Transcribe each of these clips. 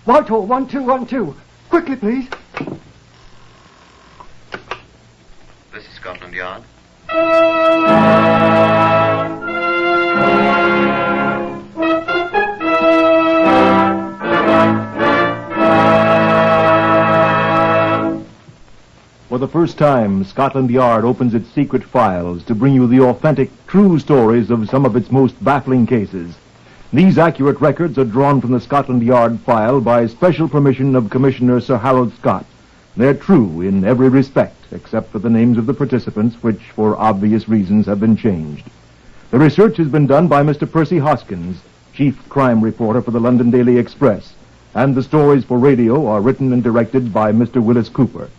Whitehall-1212. Quickly, please. This is Scotland Yard. For the first time, Scotland Yard opens its secret files to bring you the authentic, true stories of some of its most baffling cases. These accurate records are drawn from the Scotland Yard file by special permission of Commissioner Sir Harold Scott. They're true in every respect, except for the names of the participants, which, for obvious reasons, have been changed. The research has been done by Mr. Percy Hoskins, chief crime reporter for the London Daily Express, and the stories for radio are written and directed by Mr. Willis Cooper.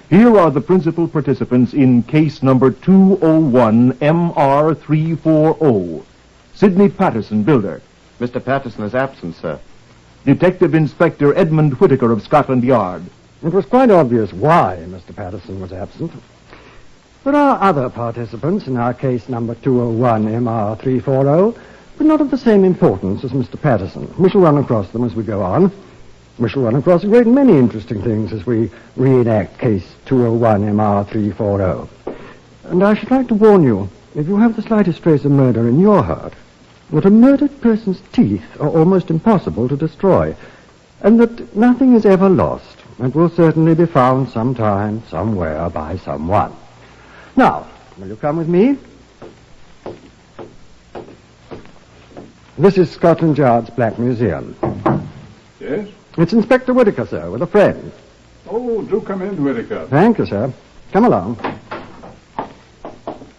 Here are the principal participants in case number 201-MR340. Sidney Patterson, builder. Mr. Patterson is absent, sir. Detective Inspector Edmund Whittaker of Scotland Yard. It was quite obvious why Mr. Patterson was absent. There are other participants in our case number 201-MR340, but not of the same importance as Mr. Patterson. We shall run across them as we go on. We shall run across a great many interesting things as we reenact case 201-MR340. And I should like to warn you, if you have the slightest trace of murder in your heart, that a murdered person's teeth are almost impossible to destroy, and that nothing is ever lost, and will certainly be found sometime, somewhere, by someone. Now, will you come with me? This is Scotland Yard's Black Museum. Yes? It's Inspector Whittaker, sir, with a friend. Oh, do come in, Whittaker. Thank you, sir. Come along.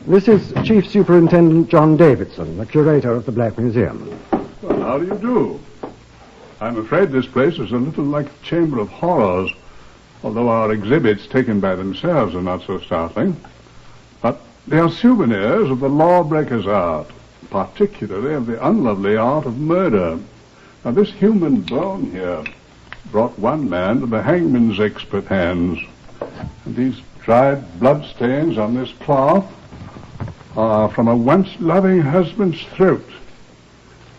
This is Chief Superintendent John Davidson, the curator of the Black Museum. Well, how do you do? I'm afraid this place is a little like a chamber of horrors, although our exhibits taken by themselves are not so startling. But they are souvenirs of the lawbreaker's art, particularly of the unlovely art of murder. Now, this human bone here brought one man to the hangman's expert hands. And these dried bloodstains on this cloth are from a once-loving husband's throat.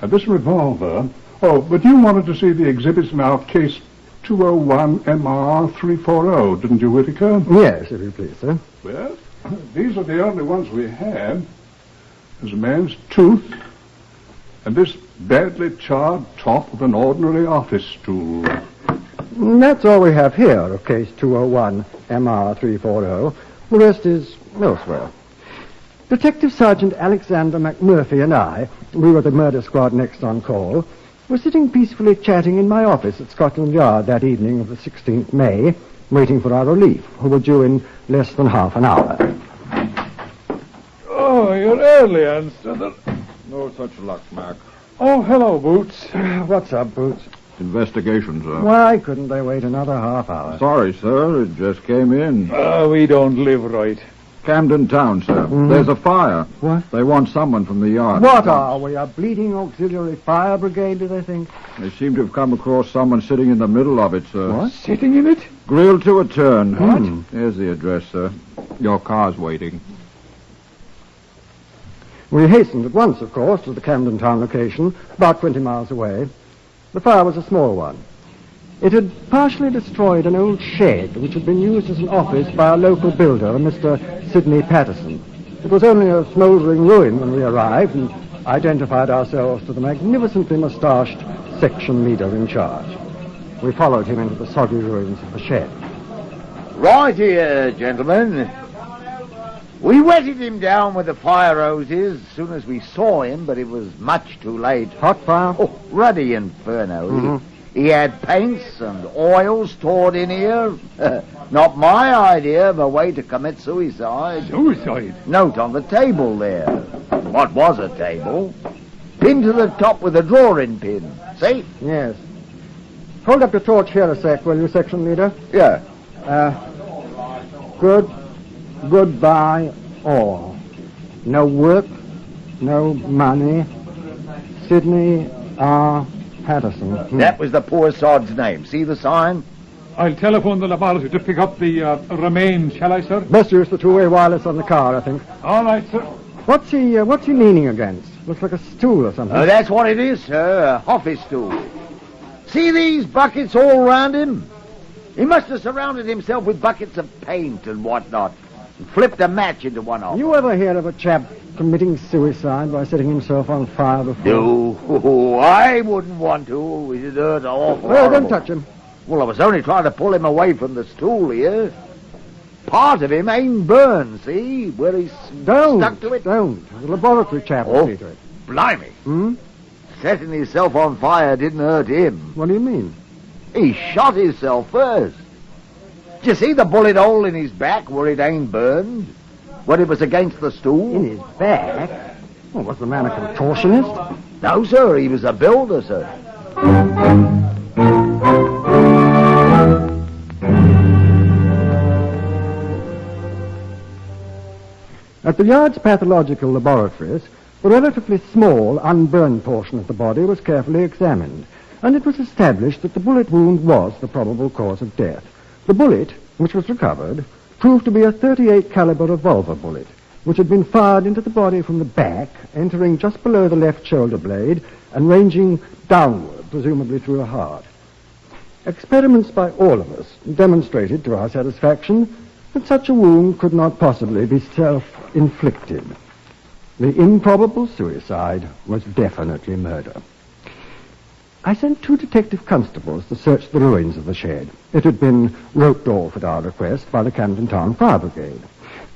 And this revolver... Oh, but you wanted to see the exhibits in our case 201-MR340, didn't you, Whittaker? Yes, if you please, sir. Well, these are the only ones we had. There's a man's tooth, and this badly charred top of an ordinary office stool. That's all we have here of case 201-MR340. The rest is elsewhere. Detective Sergeant Alexander McMurphy and I, we were the murder squad next on call, were sitting peacefully chatting in my office at Scotland Yard that evening of the 16th May, waiting for our relief, who were due in less than half an hour. Oh, you're early, Anstead. No such luck, Mac. Oh, hello, Boots. What's up, Boots? Investigation, sir. Why couldn't they wait another half hour? Sorry, sir. It just came in. We don't live right. Camden Town, sir. There's a fire. What? They want someone from the yard. What are we, a bleeding auxiliary fire brigade, do they think? They seem to have come across someone sitting in the middle of it, sir. What? Sitting in it? Grilled to a turn. What? Here's the address, sir. Your car's waiting. We hastened at once, of course, to the Camden Town location, about 20 miles away. The fire was a small one. It had partially destroyed an old shed which had been used as an office by a local builder, Mr. Sidney Patterson. It was only a smouldering ruin when we arrived and identified ourselves to the magnificently moustached section leader in charge. We followed him into the soggy ruins of the shed. Right here, gentlemen. We wetted him down with the fire hoses as soon as we saw him, but it was much too late. Hot fire? Oh, ruddy inferno. He had paints and oils stored in here. Not my idea of a way to commit suicide. Suicide? Note on the table there. What was a table? Pinned to the top with a drawing pin. See? Yes. Hold up your torch here a sec, will you, section leader? Yeah. Goodbye, all. No work, no money. Sidney R. Patterson. That was the poor sod's name. See the sign? I'll telephone the laboratory to pick up the remains, shall I, sir? Best use the two-way wireless on the car, I think. All right, sir. What's he leaning against? Looks like a stool or something. That's what it is, sir. A office stool. See these buckets all round him? He must have surrounded himself with buckets of paint and whatnot, and flipped a match into one of them. You ever hear of a chap committing suicide by setting himself on fire before? No, I wouldn't want to. It'd hurt awful. Well, horrible. don't touch him. Well, I was only trying to pull him away from the stool here. Part of him ain't burned, see? Where he's stuck to it. Don't. The laboratory chap will see to it. Blimey. Hmm? Setting himself on fire didn't hurt him. What do you mean? He shot himself first. Did you see the bullet hole in his back where it ain't burned? When it was against the stool? In his back? Well, was the man a contortionist? No, sir. He was a builder, sir. At the Yard's pathological laboratories, the relatively small, unburned portion of the body was carefully examined, and it was established that the bullet wound was the probable cause of death. The bullet, which was recovered, proved to be a .38 caliber revolver bullet, which had been fired into the body from the back, entering just below the left shoulder blade and ranging downward, presumably through the heart. Experiments by all of us demonstrated to our satisfaction that such a wound could not possibly be self-inflicted. The improbable suicide was definitely murder. I sent 2 detective constables to search the ruins of the shed. It had been roped off at our request by the Camden Town Fire Brigade.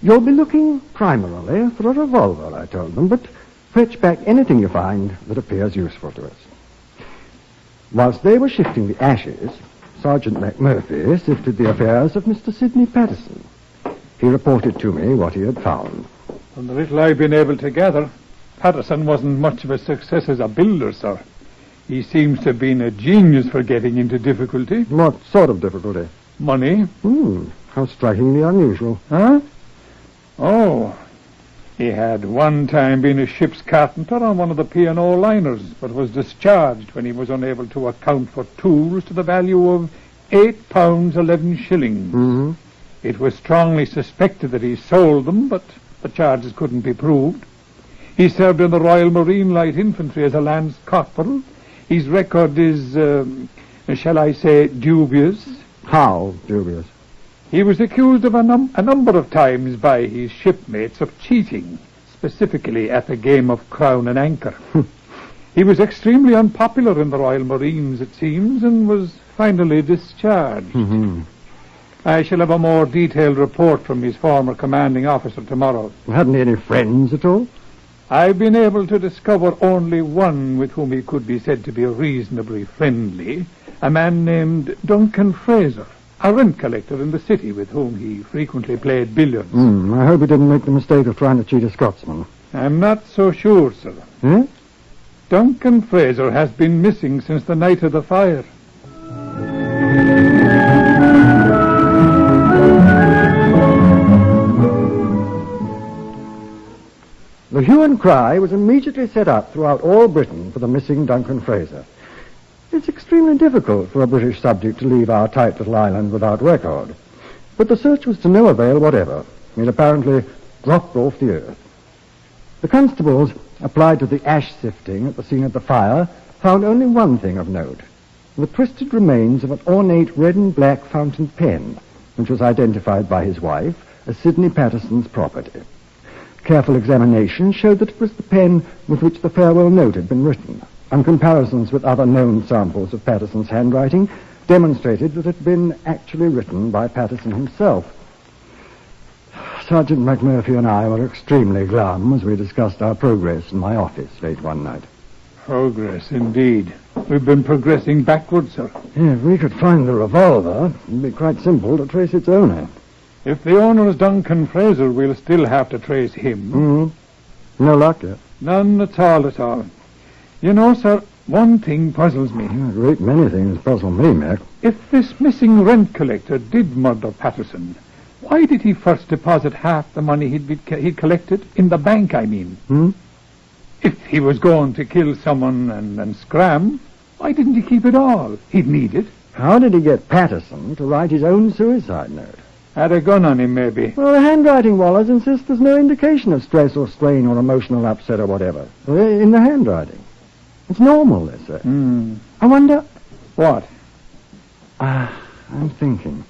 You'll be looking primarily for a revolver, I told them, but fetch back anything you find that appears useful to us. Whilst they were shifting the ashes, Sergeant McMurphy sifted the affairs of Mr. Sidney Patterson. He reported to me what he had found. From the little I've been able to gather, Patterson wasn't much of a success as a builder, sir. He seems to have been a genius for getting into difficulty. What sort of difficulty? Money. How strikingly unusual. Huh? Oh, he had one time been a ship's carpenter on one of the P&O liners, but was discharged when he was unable to account for tools to the value of £8 11 shillings. It was strongly suspected that he sold them, but the charges couldn't be proved. He served in the Royal Marine Light Infantry as a Lance Corporal. His record is, shall I say, dubious. How dubious? He was accused of a number of times by his shipmates of cheating, specifically at the game of Crown and Anchor. He was extremely unpopular in the Royal Marines, it seems, and was finally discharged. I shall have a more detailed report from his former commanding officer tomorrow. Hadn't he any friends at all? I've been able to discover only one with whom he could be said to be reasonably friendly, a man named Duncan Fraser, a rent collector in the city with whom he frequently played billiards. I hope he didn't make the mistake of trying to cheat a Scotsman. I'm not so sure, sir. Eh? Duncan Fraser has been missing since the night of the fire. The hue and cry was immediately set up throughout all Britain for the missing Duncan Fraser. It's extremely difficult for a British subject to leave our tight little island without record. But the search was to no avail whatever. It apparently dropped off the earth. The constables, applied to the ash sifting at the scene of the fire, found only one thing of note: the twisted remains of an ornate red and black fountain pen, which was identified by his wife as Sidney Patterson's property. Careful examination showed that it was the pen with which the farewell note had been written, and comparisons with other known samples of Patterson's handwriting demonstrated that it had been actually written by Patterson himself. Sergeant McMurphy and I were extremely glum as we discussed our progress in my office late one night. Progress, indeed. We've been progressing backwards, sir. Yeah, if we could find the revolver, it'd be quite simple to trace its owner. If the owner is Duncan Fraser, we'll still have to trace him. No luck yet. None at all, at all. You know, sir, one thing puzzles me. A great many things puzzle me, Mac. If this missing rent collector did murder Patterson, why did he first deposit half the money he'd collected? In the bank, I mean. If he was going to kill someone and scram, why didn't he keep it all? He'd need it. How did he get Patterson to write his own suicide note? Had a gun on him, maybe. Well, the handwriting wallers insist there's no indication of stress or strain or emotional upset or whatever in the handwriting. It's normal, they say. I wonder What? I'm thinking.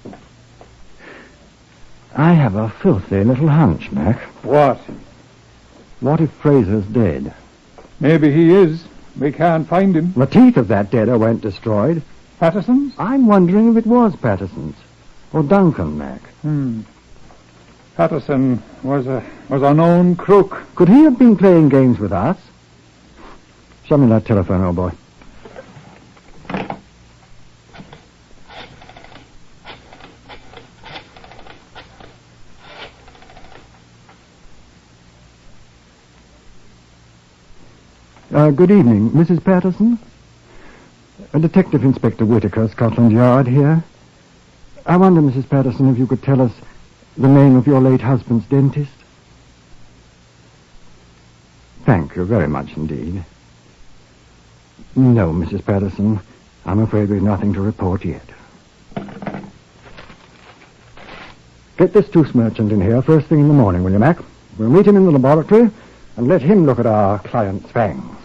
I have a filthy little hunch, Mac. What? What if Fraser's dead? Maybe he is. We can't find him. The teeth of that deader weren't destroyed. Patterson's? I'm wondering if it was Patterson's. Or Duncan, Mac. Patterson was a known crook. Could he have been playing games with us? Show me that telephone, old boy. Good evening, Mrs. Patterson. Detective Inspector Whitaker, Scotland Yard here. I wonder, Mrs. Patterson, if you could tell us the name of your late husband's dentist? Thank you very much indeed. No, Mrs. Patterson, I'm afraid we've nothing to report yet. Get this tooth merchant in here first thing in the morning, will you, Mac? We'll meet him in the laboratory and let him look at our client's fangs.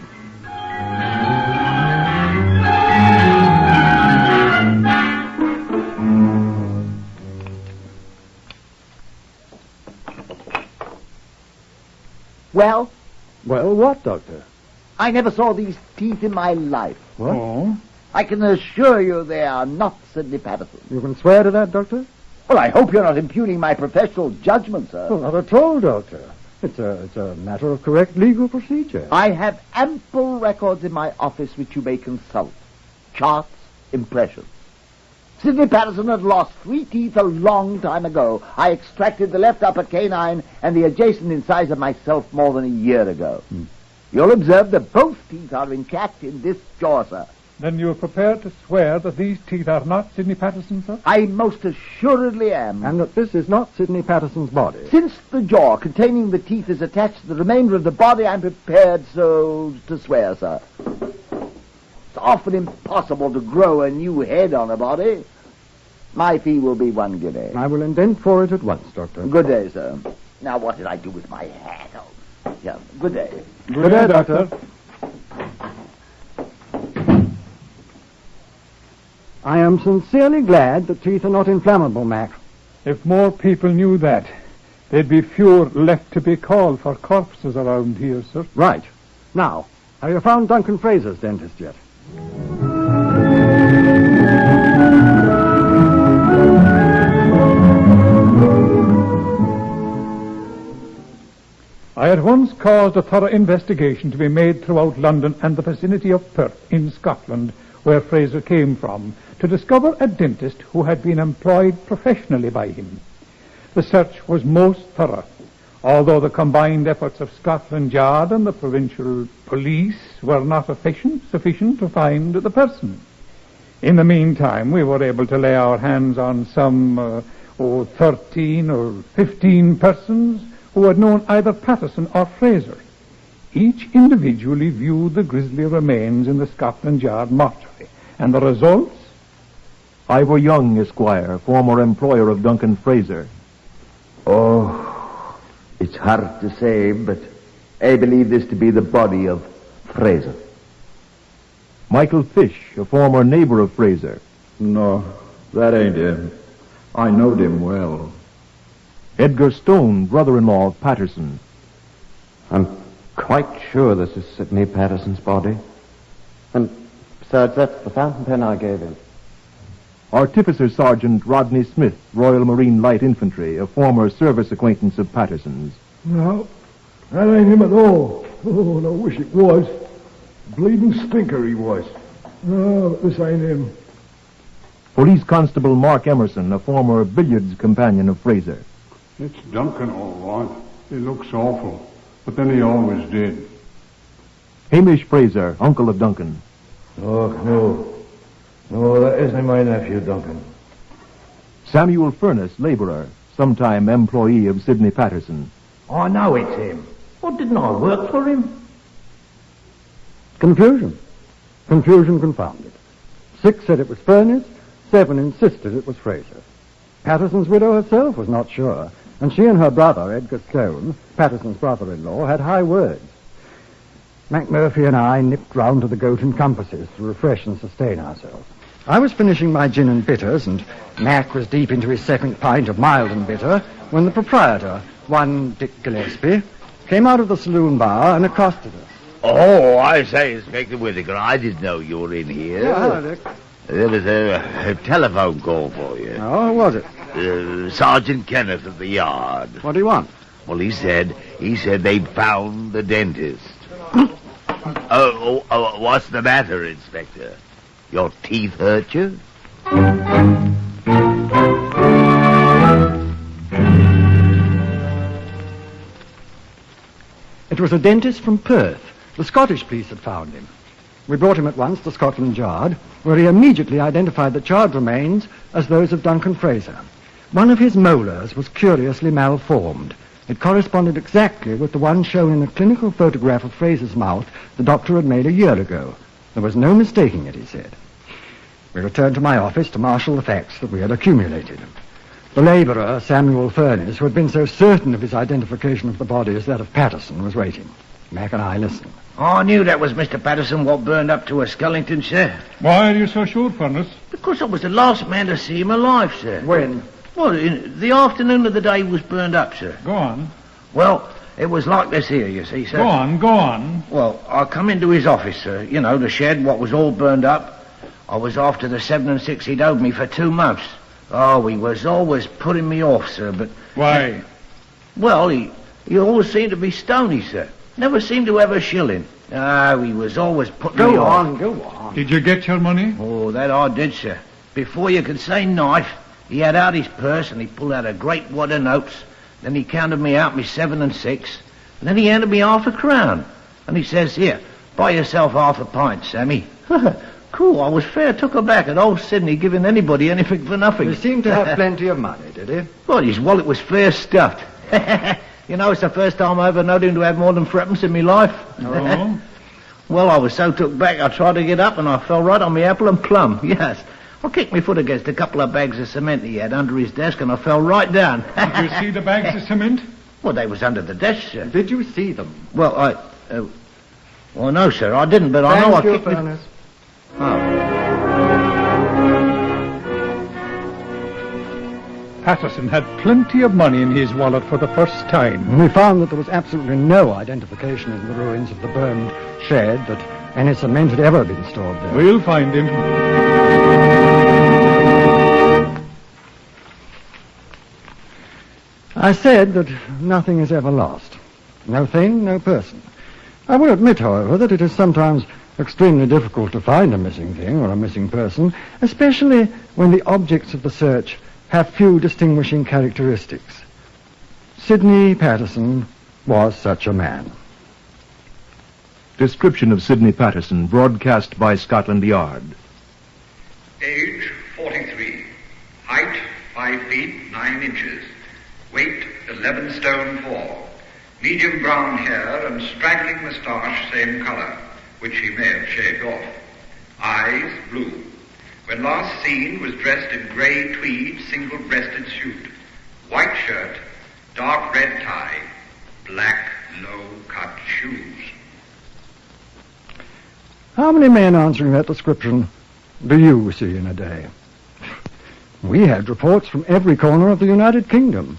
Well, Well, what, Doctor? I never saw these teeth in my life. What? Oh? I can assure you they are not Sidney Patterson. You can swear to that, Doctor? Well, I hope you're not impugning my professional judgment, sir. Well, not at all, Doctor. It's a matter of correct legal procedure. I have ample records in my office which you may consult. Charts, impressions. Sidney Patterson had lost 3 teeth a long time ago. I extracted the left upper canine and the adjacent incisor myself more than a year ago. You'll observe that both teeth are intact in this jaw, sir. Then you're prepared to swear that these teeth are not Sidney Patterson, sir? I most assuredly am. And that this is not Sidney Patterson's body. Since the jaw containing the teeth is attached to the remainder of the body, I'm prepared so to swear, sir. It's often impossible to grow a new head on a body. My fee will be 1 guinea. I will indent for it at once, Doctor. Good day, sir. Now, what did I do with my hat? Oh, yeah, good day. Good day, Doctor. I am sincerely glad that teeth are not inflammable, Mac. If more people knew that, there'd be fewer left to be called for corpses around here, sir. Right. Now, have you found Duncan Fraser's dentist yet? I at once caused a thorough investigation to be made throughout London and the vicinity of Perth in Scotland, where Fraser came from, to discover a dentist who had been employed professionally by him. The search was most thorough, although the combined efforts of Scotland Yard and the provincial police were not sufficient to find the person. In the meantime, we were able to lay our hands on some 13 or 15 persons who had known either Patterson or Fraser. Each individually viewed the grisly remains in the Scotland Yard mortuary, and the results? Ivor Young, Esquire, former employer of Duncan Fraser. Oh, it's hard to say, but I believe this to be the body of Fraser. Michael Fish, a former neighbor of Fraser. No, that ain't him. I knowed him well. Edgar Stone, brother-in-law of Patterson. I'm quite sure this is Sidney Patterson's body. And besides, that's the fountain pen I gave him. Artificer Sergeant Rodney Smith, Royal Marine Light Infantry, a former service acquaintance of Patterson's. No, that ain't him at all. Oh, and I wish it was. Bleeding stinker he was. No, but this ain't him. Police Constable Mark Emerson, a former billiards companion of Fraser. It's Duncan, all right. He looks awful, but then he always did. Hamish Fraser, uncle of Duncan. Oh, no. No, that isn't my nephew, Duncan. Samuel Furness, laborer, sometime employee of Sidney Patterson. I know it's him. What, didn't I work for him? Confusion. Confusion confounded. 6 said it was Furness, 7 insisted it was Fraser. Patterson's widow herself was not sure, and she and her brother, Edgar Stone, Patterson's brother-in-law, had high words. McMurphy and I nipped round to the Goat and Compasses to refresh and sustain ourselves. I was finishing my gin and bitters, and Mac was deep into his second pint of mild and bitter, when the proprietor, one Dick Gillespie, came out of the saloon bar and accosted us. Oh, I say, Inspector Whittaker, I didn't know you were in here. Yeah, hello, Dick. There was a telephone call for you. Oh, who was it? Sergeant Kenneth at the yard. What do you want? Well, he said they'd found the dentist. What's the matter, Inspector? Your teeth hurt you? It was a dentist from Perth. The Scottish police had found him. We brought him at once to Scotland Yard, where he immediately identified the charred remains as those of Duncan Fraser. One of his molars was curiously malformed. It corresponded exactly with the one shown in a clinical photograph of Fraser's mouth the doctor had made a year ago. There was no mistaking it, he said. We returned to my office to marshal the facts that we had accumulated. The labourer, Samuel Furnace, who had been so certain of his identification of the body as that of Patterson, was waiting. Mac and I listened. I knew that was Mr. Patterson what burned up to a skeleton, sir. Why are you so sure, Furnace? Because I was the last man to see him alive, sir. When? Well, in the afternoon of the day he was burned up, sir. Go on. Well, it was like this here, you see, sir. Go on. Well, I come into his office, sir. You know, the shed, what was all burned up. I was after the 7 and 6 he'd owed me for 2 months. Oh, he was always putting me off, sir, but... Why? Well, he always seemed to be stony, sir. Never seemed to have a shilling. Ah, he was always putting me off. Go on. Did you get your money? Oh, that I did, sir. Before you could say knife, he had out his purse and he pulled out a great wad of notes. Then he counted me out me 7 and 6. And then he handed me half a crown. And he says, here, buy yourself half a pint, Sammy. Cool, I was fair took aback at old Sydney giving anybody anything for nothing. He seemed to have plenty of money, did he? Well, his wallet was fair stuffed. You know, it's the first time I ever known him to have more than threepence in my life. Oh? Well, I was so took back, I tried to get up and I fell right on my apple and plum, yes. I kicked my foot against a couple of bags of cement he had under his desk and I fell right down. Did you see the bags of cement? Well, they was under the desk, sir. Did you see them? Well, well, no, sir, I didn't, but I know I kicked Furnace. Patterson had plenty of money in his wallet for the first time. We found that there was absolutely no identification in the ruins of the burned shed that any cement had ever been stored there. We'll find him. I said that nothing is ever lost. No thing, no person. I will admit, however, that it is sometimes extremely difficult to find a missing thing or a missing person, especially when the objects of the search have few distinguishing characteristics. Sidney Patterson was such a man. Description of Sidney Patterson, broadcast by Scotland Yard. Age 43. Height 5 feet 9 inches. Weight 11 stone 4. Medium brown hair and straggling moustache same color, which he may have shaved off. Eyes blue. When last seen was dressed in grey tweed single-breasted suit. White shirt, dark red tie, black low-cut shoes. How many men answering that description do you see in a day? We had reports from every corner of the United Kingdom.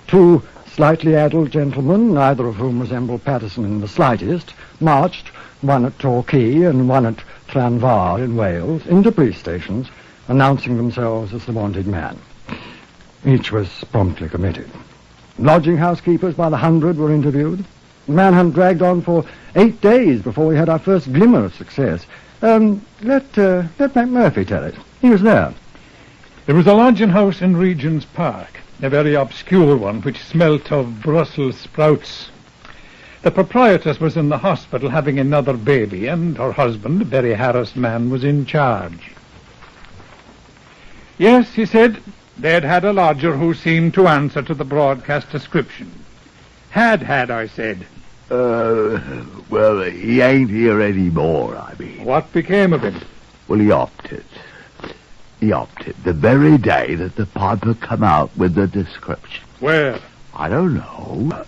2 slightly addled gentlemen, neither of whom resembled Patterson in the slightest, marched, one at Torquay and one at Llanfair in Wales, into police stations, announcing themselves as the wanted man. Each was promptly committed. Lodging house keepers by the 100 were interviewed. The manhunt dragged on for 8 days before we had our first glimmer of success. Let McMurphy tell it. He was there. There was a lodging house in Regent's Park, a very obscure one which smelt of Brussels sprouts. The proprietress was in the hospital having another baby, and her husband, a very harassed man, was in charge. Yes, he said, they'd had a lodger who seemed to answer to the broadcast description. Had, I said. Well, he ain't here anymore, I mean. What became of him? Well, he opted. He opted the very day that the piper come out with the description. Where? I don't know.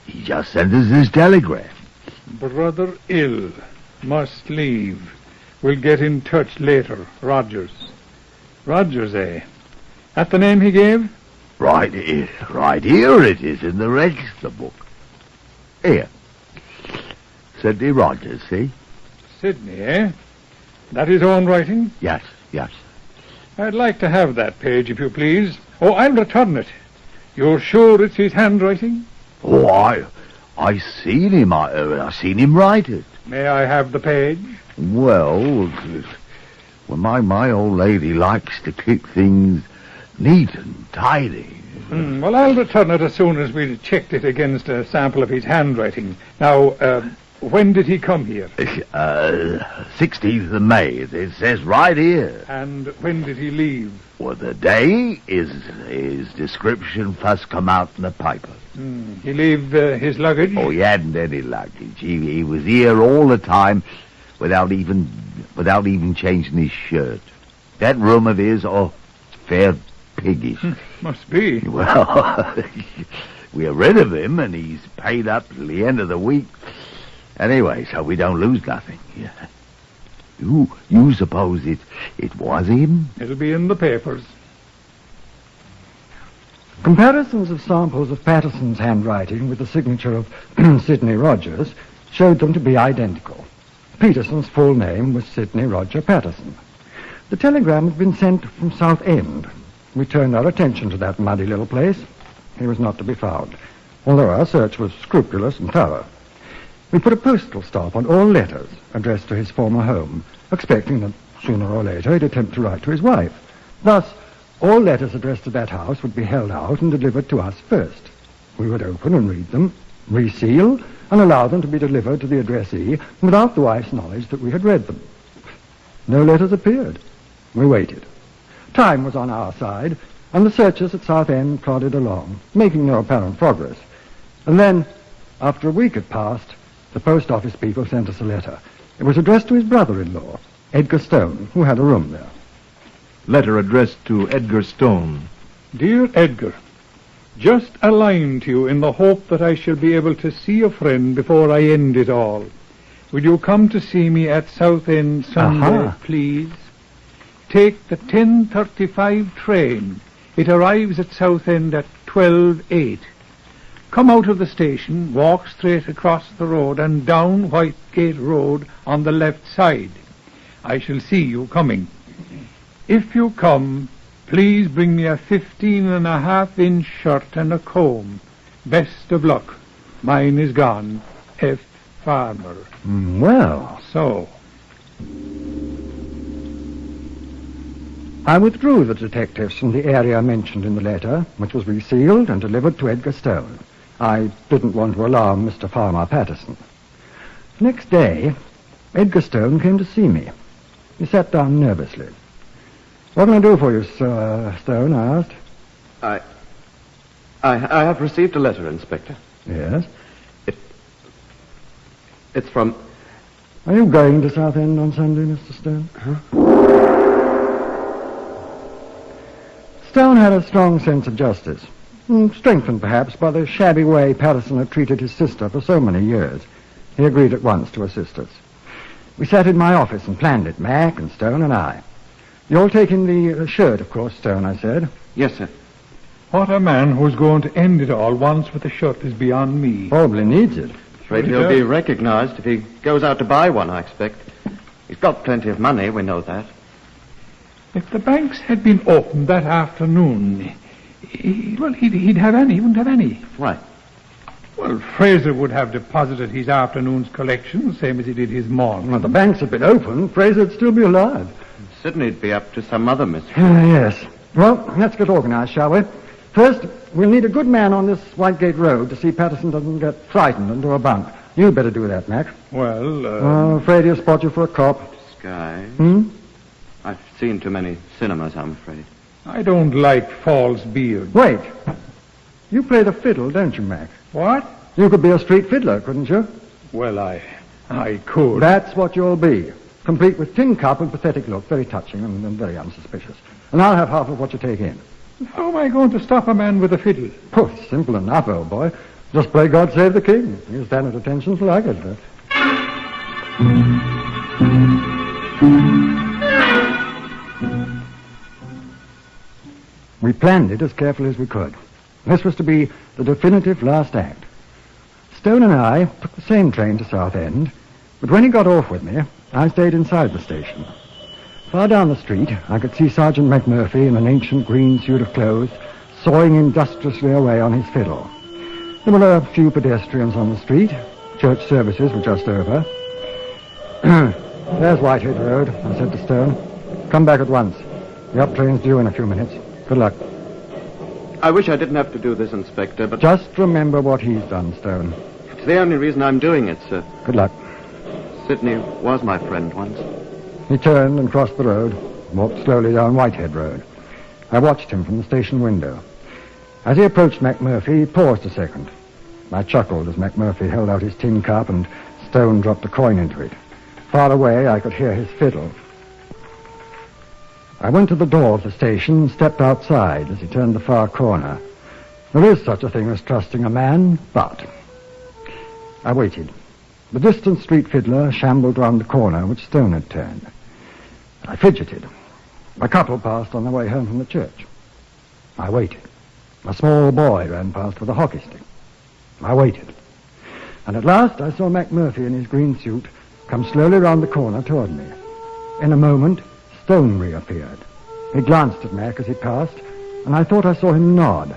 He just sent us this telegram. Brother ill. Must leave. We'll get in touch later. Rogers. Rogers, eh? That the name he gave? Right here it is in the register book. Here. Sidney Rogers, see? Sidney, eh? That his own writing? Yes. I'd like to have that page, if you please. Oh, I'll return it. You're sure it's his handwriting? Oh, I seen him. I seen him write it. May I have the page? Well, my old lady likes to keep things neat and tidy. Well, I'll return it as soon as we've checked it against a sample of his handwriting. Now, when did he come here? 16th of May. It says right here. And when did he leave? Well, the day his description first come out in the paper. He leave his luggage? Oh, he hadn't any luggage. He was here all the time without even changing his shirt. That room of his, fair piggish. Must be. Well, we're rid of him, and he's paid up till the end of the week. Anyway, so we don't lose nothing. You suppose it was him? It'll be in the papers. Comparisons of samples of Patterson's handwriting with the signature of Sidney Rogers showed them to be identical. Peterson's full name was Sidney Roger Patterson. The telegram had been sent from Southend. We turned our attention to that muddy little place. He was not to be found, although our search was scrupulous and thorough. We put a postal stamp on all letters addressed to his former home, expecting that sooner or later he'd attempt to write to his wife. Thus, all letters addressed to that house would be held out and delivered to us first. We would open and read them, reseal, and allow them to be delivered to the addressee without the wife's knowledge that we had read them. No letters appeared. We waited. Time was on our side, and the searchers at Southend plodded along, making no apparent progress. And then, after a week had passed, the post office people sent us a letter. It was addressed to his brother-in-law, Edgar Stone, who had a room there. Letter addressed to Edgar Stone. Dear Edgar, just a line to you in the hope that I shall be able to see a friend before I end it all. Will you come to see me at Southend Sunday, please? Take the 10:35 train. It arrives at Southend at 12:08. Come out of the station, walk straight across the road and down Whitegate Road on the left side. I shall see you coming. If you come, please bring me a 15.5-inch shirt and a comb. Best of luck. Mine is gone. F. Farmer. Well. So. I withdrew the detectives from the area mentioned in the letter, which was resealed and delivered to Edgar Stone. I didn't want to alarm Mr. Farmer Patterson. The next day, Edgar Stone came to see me. He sat down nervously. "What can I do for you, Sir Stone?" I asked. I have received a letter, Inspector. Yes? It's from... Are you going to Southend on Sunday, Mr. Stone? Huh? Stone had a strong sense of justice, strengthened perhaps by the shabby way Paterson had treated his sister for so many years. He agreed at once to assist us. We sat in my office and planned it, Mac and Stone and I. "You'll take in the shirt, of course, Stone," I said. Yes, sir. What a man who's going to end it all once with a shirt is beyond me. Probably needs it. Afraid he'll be recognized if he goes out to buy one, I expect. He's got plenty of money, we know that. If the banks had been opened that afternoon, he'd have any. He wouldn't have any. Right. Well, Fraser would have deposited his afternoon's collection, same as he did his morning. Well, the banks had been open. Fraser'd still be alive. Sydney'd be up to some other mystery. Yes. Well, let's get organized, shall we? First, we'll need a good man on this Whitegate Road to see Patterson doesn't get frightened into a bunk. You'd better do that, Mac. Well, I'm afraid he'll spot you for a cop. Disguise? I've seen too many cinemas, I'm afraid. I don't like false beards. Wait. You play the fiddle, don't you, Mac? What? You could be a street fiddler, couldn't you? Well, I could. That's what you'll be. Complete with tin cup and pathetic look. Very touching and very unsuspicious. And I'll have half of what you take in. How am I going to stop a man with a fiddle? Oh, simple enough, old boy. Just play God Save the King. He'll stand at attention till I get there. We planned it as carefully as we could. This was to be the definitive last act. Stone and I took the same train to Southend, but when he got off with me, I stayed inside the station. Far down the street, I could see Sergeant McMurphy in an ancient green suit of clothes, sawing industriously away on his fiddle. There were a few pedestrians on the street. Church services were just over. There's Whitehead Road, I said to Stone. Come back at once. The up train's due in a few minutes. Good luck. I wish I didn't have to do this, Inspector, but... Just remember what he's done, Stone. It's the only reason I'm doing it, sir. Good luck. Sidney was my friend once. He turned and crossed the road, walked slowly down Whitehead Road. I watched him from the station window. As he approached McMurphy, he paused a second. I chuckled as McMurphy held out his tin cup and Stone dropped a coin into it. Far away, I could hear his fiddle. I went to the door of the station and stepped outside as he turned the far corner. There is such a thing as trusting a man, but... I waited. The distant street fiddler shambled round the corner which Stone had turned. I fidgeted. A couple passed on their way home from the church. I waited. A small boy ran past with a hockey stick. I waited. And at last I saw McMurphy in his green suit come slowly round the corner toward me. In a moment, Stone reappeared. He glanced at Mac as he passed, and I thought I saw him nod.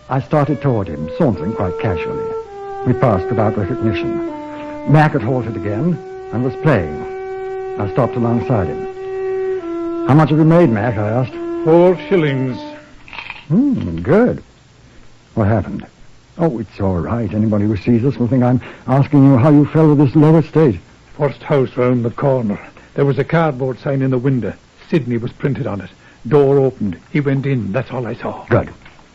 I started toward him, sauntering quite casually. We passed without recognition. Mac had halted again and was playing. I stopped alongside him. How much have you made, Mac? I asked. 4 shillings. Good. What happened? Oh, it's all right. Anybody who sees us will think I'm asking you how you fell with this low estate. First house round the corner. There was a cardboard sign in the window. Sidney was printed on it. Door opened. He went in. That's all I saw. Good.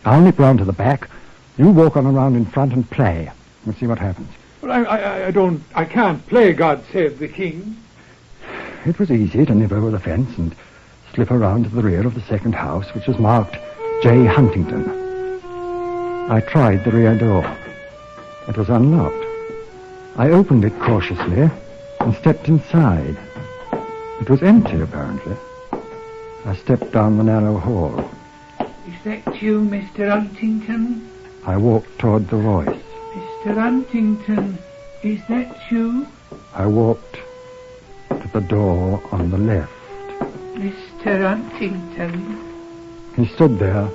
I'll nip round to the back. You walk on around in front and play. We'll see what happens. But I can't play God Save the King. It was easy to nip over the fence and slip around to the rear of the second house, which was marked J. Huntington. I tried the rear door. It was unlocked. I opened it cautiously and stepped inside. It was empty, apparently. I stepped down the narrow hall. Is that you, Mr. Huntington? I walked toward the voice. Mr. Huntington, is that you? I walked to the door on the left. Mr. Huntington. He stood there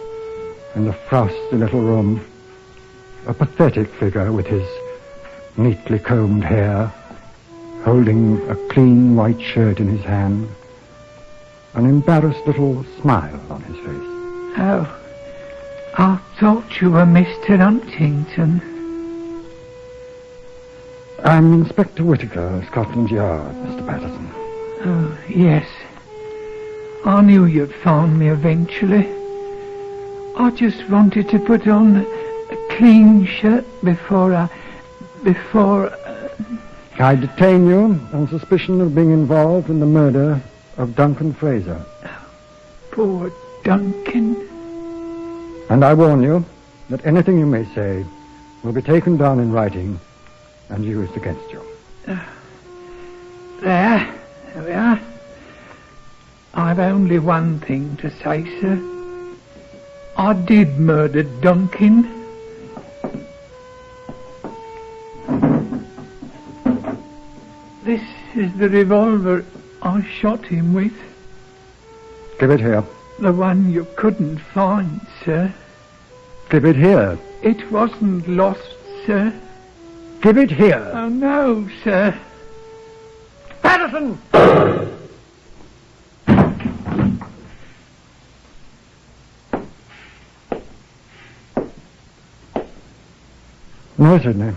in the frosty little room, a pathetic figure with his neatly combed hair, holding a clean white shirt in his hand, an embarrassed little smile on his face. Oh, I thought you were Mr. Huntington. I'm Inspector Whittaker of Scotland Yard, Mr. Patterson. Oh, yes. I knew you'd find me eventually. I just wanted to put on a clean shirt before I detain you on suspicion of being involved in the murder of Duncan Fraser. Poor Duncan. And I warn you that anything you may say will be taken down in writing and used against you. There we are. I've only one thing to say, sir. I did murder Duncan. This is the revolver I shot him with. Give it here. The one you couldn't find, sir. Give it here. It wasn't lost, sir. Give it here. Oh, no, sir. Patterson! No, Sidney.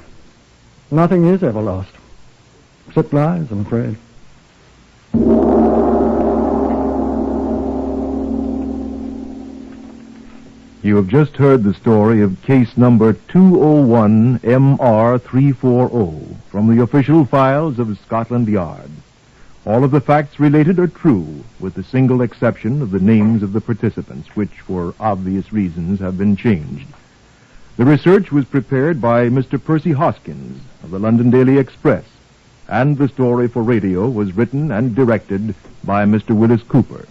Nothing is ever lost. Except lives, I'm afraid. You have just heard the story of case number 201 MR 340 from the official files of Scotland Yard. All of the facts related are true, with the single exception of the names of the participants, which, for obvious reasons, have been changed. The research was prepared by Mr. Percy Hoskins of the London Daily Express And the story for radio was written and directed by Mr. Willis Cooper.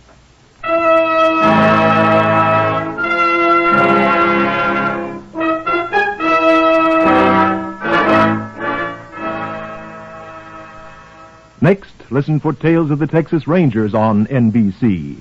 Next, listen for Tales of the Texas Rangers on NBC.